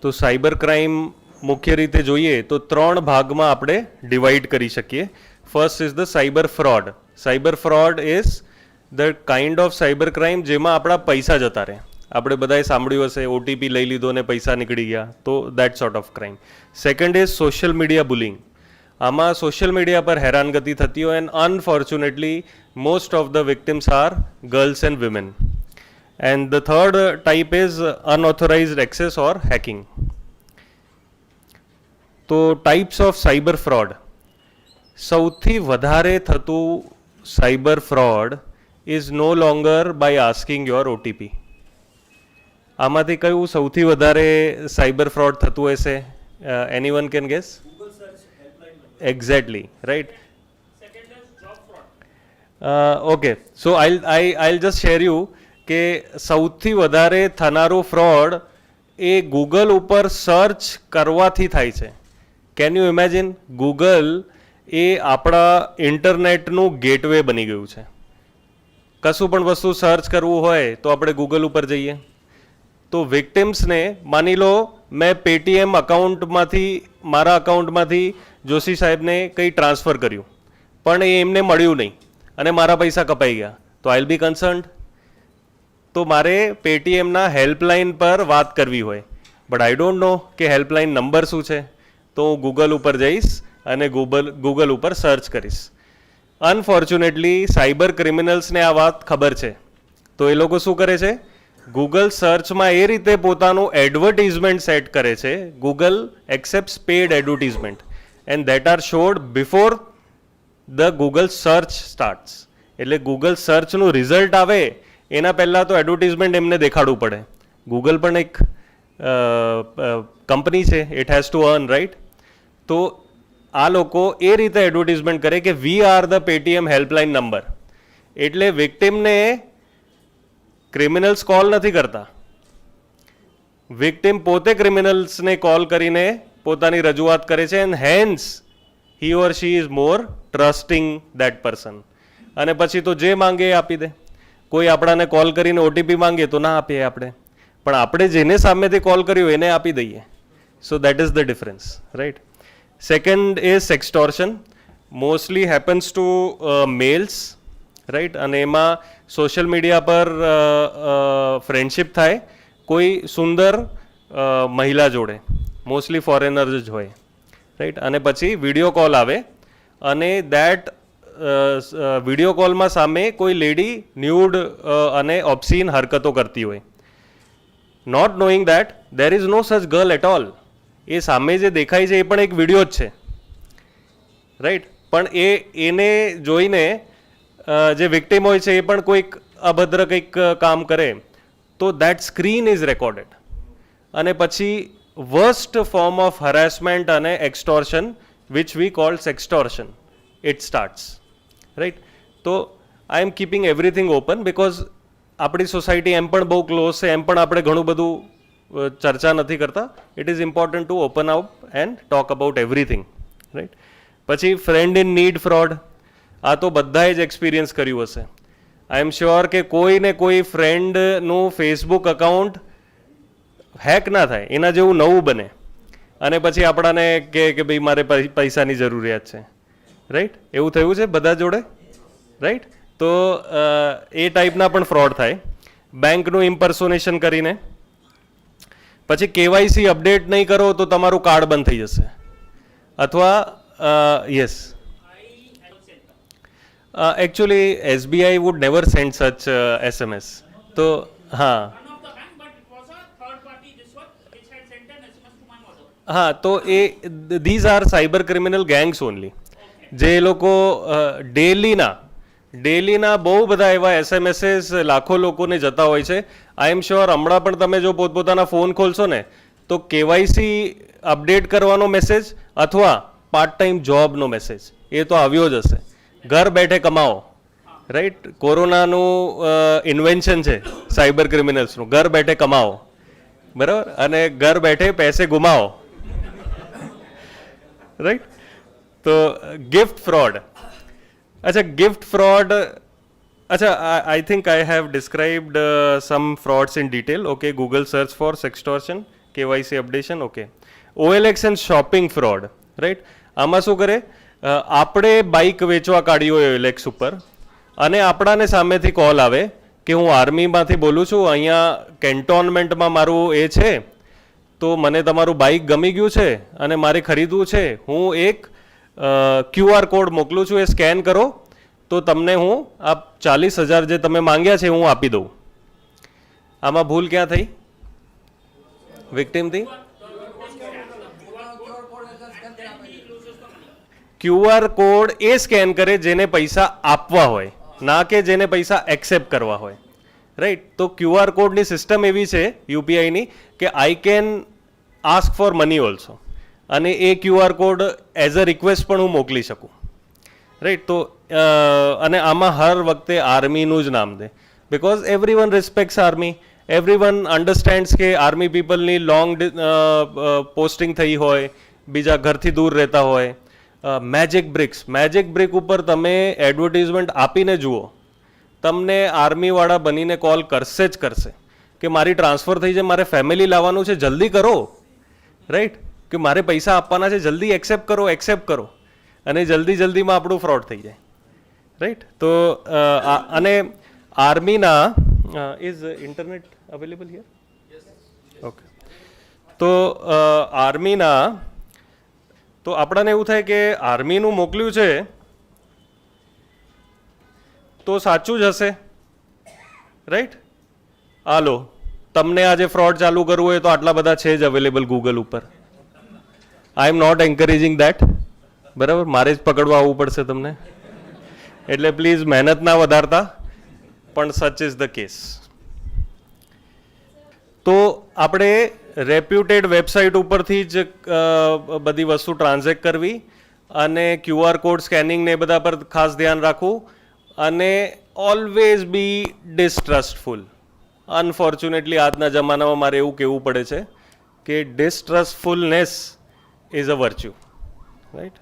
તો cyber crime મુખ્ય રીતે જોઈએ તો ત્રણ ભાગમાં આપણે ડિવાઈડ કરી શકીએ. First is the cyber fraud. Cyber fraud is the kind of cyber crime જેમાં આપણા પૈસા જતા રહે. આપણે બધાએ સાંભળ્યું હશે ઓટીપી લઈ લીધો ને પૈસા નીકળી ગયા, તો that sort of crime. Second is social media bullying. આમાં સોશિયલ મીડિયા પર હેરાનગતિ થતી હોય and unfortunately most of the victims are girls and women. And the third type is unauthorised access or hacking. તો ટાઈપ્સ ઓફ સાયબર ફ્રોડ. સૌથી વધારે થતું cyber fraud is no longer by asking your OTP. આમાંથી કયું સૌથી વધારે cyber fraud થતું હશે? Anyone can guess? Exactly, right. Okay, so I'll just share you કે સૌથી વધારે થનારું ફ્રોડ એ ગૂગલ ઉપર સર્ચ કરવાથી થાય છે. Can you imagine? ગૂગલ એ આપણા ઇન્ટરનેટનું ગેટવે બની ગયું છે. કશું પણ વસ્તુ સર્ચ કરવું હોય તો આપણે ગૂગલ ઉપર જઈએ. તો વિક્ટિમ્સને માની લો મેં પેટીએમ અકાઉન્ટમાંથી મારા અકાઉન્ટમાંથી જોશી સાહેબને કંઈ ટ્રાન્સફર કર્યું પણ એ એમને મળ્યું નહીં અને મારા પૈસા કપાઈ ગયા, તો આઈલ બી કન્સર્ન્ડ. તો મારે પેટીએમના હેલ્પલાઇન પર વાત કરવી હોય બટ આઈ ડોન્ટ નો કે હેલ્પલાઇન નંબર શું છે, તો હું ગૂગલ ઉપર જઈશ અને ગૂગલ ઉપર સર્ચ કરીશ. અનફોર્ચ્યુનેટલી સાયબર ક્રિમિનલ્સને આ વાત ખબર છે, તો એ લોકો શું કરે છે? ગૂગલ સર્ચમાં એ રીતે પોતાનું એડવર્ટિઝમેન્ટ સેટ કરે છે. Google accepts paid advertisement and that are shown before the Google search starts. એટલે ગૂગલ સર્ચનું રિઝલ્ટ આવે એના પહેલાં તો એડવર્ટિઝમેન્ટ એમને દેખાડવું પડે. ગૂગલ પણ એક કંપની છે, it has to earn, right? તો આ લોકો એ રીતે એડવર્ટિઝમેન્ટ કરે કે we are the Paytm helpline number. એટલે વિક્ટિમને ક્રિમિનલ્સ કોલ નથી કરતા, વિક્ટિમ પોતે ક્રિમિનલ્સને કોલ કરીને પોતાની રજૂઆત કરે છે and hence he or she is more trusting that person. અને પછી તો જે માંગે એ આપી દે. કોઈ આપણાને કોલ કરીને ઓટીપી માંગે તો ના આપીએ આપણે, પણ આપણે જેને સામેથી કોલ કર્યો એને આપી દઈએ. So that is the difference, right? Second is sextortion. Mostly happens to males, right? અને એમાં સોશિયલ મીડિયા પર ફ્રેન્ડશિપ થાય કોઈ સુંદર મહિલા જોડે, મોસ્ટલી ફોરેનર જ હોય, રાઈટ? અને પછી વિડીયો કોલ આવે અને દેટ વિડીયો કોલમાં સામે કોઈ લેડી ન્યૂડ અને ઓબ્સીન હરકતો કરતી હોય, not knowing that there is no such girl at all. એ સામે જે દેખાય છે એ પણ એક વિડીયો જ છે, રાઈટ? પણ એને જોઈને જે વિક્ટિમ હોય છે એ પણ કોઈક અભદ્ર કંઈક કામ કરે તો દેટ સ્ક્રીન ઇઝ રેકોર્ડેડ. અને પછી વર્સ્ટ ફોર્મ ઓફ હરેસમેન્ટ અને extortion which we call sextortion, it starts, right? તો I am keeping everything open because આપણી સોસાયટી એમ પણ બહુ ક્લોઝ છે, એમ પણ આપણે ઘણું બધું ચર્ચા નથી કરતા. It is important to open up and talk about everything, right? પછી ફ્રેન્ડ ઇન નીડ ફ્રોડ. આ તો બધાએ જ એક્સપિરિયન્સ કર્યું હશે. આઈ એમ શ્યોર કે કોઈને કોઈ ફ્રેન્ડનું ફેસબુક અકાઉન્ટ હેક ના થાય એના જેવું નવું બને અને પછી આપણાને કે ભાઈ મારે પૈસાની જરૂરિયાત છે, રાઈટ? એવું થયું છે બધા જોડે, રાઈટ? તો એ ટાઈપના પણ ફ્રોડ થાય બેંકનું ઇમ્પર્સોનેશન કરીને. પછી કેવાયસી અપડેટ નહીં કરો તો તમારું કાર્ડ બંધ થઈ જશે. અથવા yes, actually SBI would never send such SMS. તો હા હા, તો એ these are cyber criminal gangs only. જે લોકો ડેલીના બહુ બધા એવા એસએમએસીસ લાખો લોકોને જતા હોય છે. આઈ એમ શ્યોર હમણાં પણ તમે જો પોતપોતાના ફોન ખોલશો ને તો કેવાયસી અપડેટ કરવાનો મેસેજ અથવા પાર્ટ ટાઈમ જોબનો મેસેજ એ તો આવ્યો જ હશે. ઘર બેઠે કમાઓ, રાઈટ? કોરોનાનું ઇન્વેન્શન છે સાયબર ક્રિમિનલ્સનું, ઘર બેઠે કમાઓ, બરાબર? અને ઘર બેઠે પૈસે ગુમાવો, રાઈટ? તો ગિફ્ટ ફ્રોડ. અચ્છા, ગિફ્ટ ફ્રોડ. અચ્છા, I think I have described some frauds in detail. Okay, Google search for sextortion KYC updation okay. OLX and shopping fraud right. આમાં શું કરે, આપણે બાઇક વેચવા કાઢ્યું હોય OLX ઉપર અને આપણાને સામેથી કોલ આવે કે હું આર્મીમાંથી બોલું છું, અહીંયા કેન્ટોનમેન્ટમાં મારું એ છે, તો મને તમારું બાઇક ગમી ગયું છે અને મારે ખરીદવું છે, હું એક QR કોડ મોકલું છું, એ સ્કેન કરો તો તમને હું આ 40,000 જે તમે માંગ્યા છે હું આપી દઉં. આમાં ભૂલ ક્યાં થઈ? વિક્ટિમથી QR કોડ એ સ્કેન કરે જેને પૈસા આપવા હોય, ના કે જેને પૈસા એક્સેપ્ટ કરવા હોય રાઈટ. તો QR કોડની સિસ્ટમ એવી છે યુપીઆઈની કે I can ask for money also, અને એ QR code as a request પણ હું મોકલી શકું રાઈટ. તો અને આમાં હર વખતે આર્મીનું જ નામ દે, because every one respects army, every one understands કે આર્મી પીપલની લોંગ પોસ્ટિંગ થઈ હોય, બીજા ઘરથી દૂર રહેતા હોય. મેજિક બ્રિક ઉપર તમે એડવર્ટિઝમેન્ટ આપીને જુઓ, તમને આર્મીવાળા બનીને કોલ કરશે જ કરશે કે મારી ટ્રાન્સફર થઈ છે, મારે ફેમિલી લાવવાનું છે, જલ્દી કરો રાઈટ, કે મારે પૈસા આપવાના છે, જલ્દી એક્સેપ્ટ કરો અને જલ્દીમાં આપણું ફ્રોડ થઈ જાય રાઈટ. તો અને આર્મીના is internet available here? Okay. તો આર્મીના તો આપણને એવું થાય કે આર્મીનું મોકલ્યું છે તો સાચું જ હશે રાઈટ. હાલો, તમને આજે ફ્રોડ ચાલુ કરવું હોય તો આટલા બધા છે જ અવેલેબલ ગૂગલ ઉપર. આઈ એમ નોટ એન્કરેજિંગ દેટ, બરાબર, મારે જ પકડવા આવવું પડશે તમને, એટલે પ્લીઝ મહેનત ના વધારતા, પણ સચ ઇઝ ધ કેસ. તો આપણે રેપ્યુટેડ વેબસાઇટ ઉપરથી જ બધી વસ્તુ ટ્રાન્ઝેક્ટ કરવી અને QR કોડ સ્કેનિંગ ને એ બધા પર ખાસ ધ્યાન રાખવું, અને ઓલવેઝ બી ડિસ્ટ્રસ્ટફુલ. અનફોર્ચ્યુનેટલી આજના જમાનામાં મારે એવું કહેવું પડે છે કે ડિસ્ટ્રસ્ટફુલનેસ ઇઝ અ વર્ચ્યુ રાઈટ.